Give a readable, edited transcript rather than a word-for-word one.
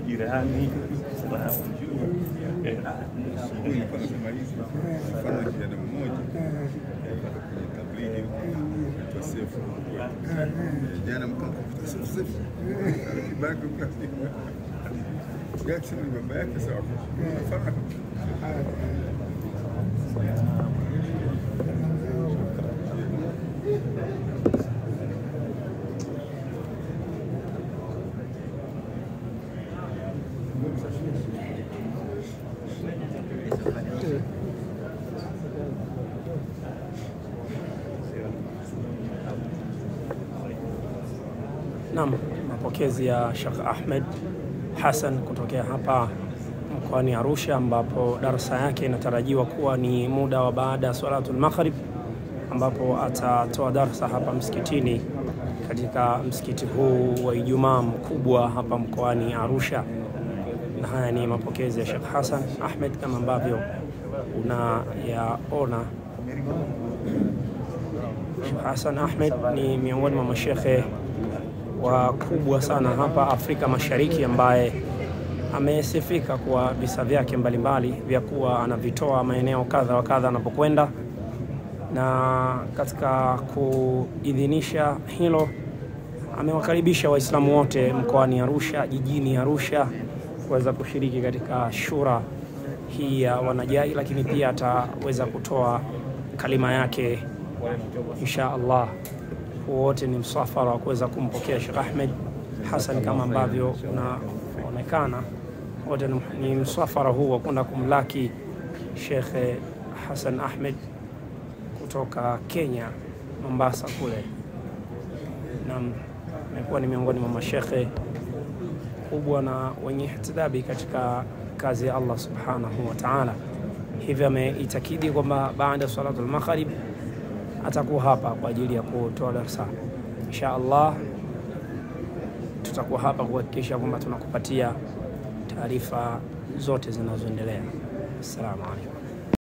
Jirani jana mkakuta sasa kibaki Jackson ni baba yake sawa. Naam, mapokezi ya Sheikh Ahmed Hassan kutokea hapa mkoani Arusha, ambapo darasa yake inatarajiwa kuwa ni muda wa baada ya salatul maghrib, ambapo atatoa darasa hapa msikitini katika msikiti huu wa Ijumaa mkubwa hapa mkoani Arusha. Na haya ni mapokezi ya Sheikh Hassan Ahmed kama ambavyo unayaona. Sheikh Hassan Ahmed ni miongoni mwa mashekhe wakubwa sana hapa Afrika Mashariki, ambaye amesifika kwa visa vyake mbalimbali vya kuwa anavitoa maeneo kadha wa kadha anapokwenda, na katika kuidhinisha hilo amewakaribisha Waislamu wote mkoani Arusha, jijini Arusha, kuweza kushiriki katika shura hii ya wanajai, lakini pia ataweza kutoa kalima yake insha Allah. Wote ni msafara wa kuweza kumpokea Sheikh Ahmed Hassan kama ambavyo unaonekana. Wote ni msafara huu wa kwenda kumlaki Sheikh Hassan Ahmed kutoka Kenya, Mombasa kule. Na amekuwa ni miongoni mwa mashekhe kubwa na wenye ihtidabi katika kazi ya Allah subhanahu wa ta'ala. Hivyo ameitakidi kwamba baada ya salatul maghrib atakuwa hapa kwa ajili ya kutoa darasa. Insha Allah tutakuwa hapa kuhakikisha kwamba tunakupatia taarifa zote zinazoendelea. Assalamu alaykum.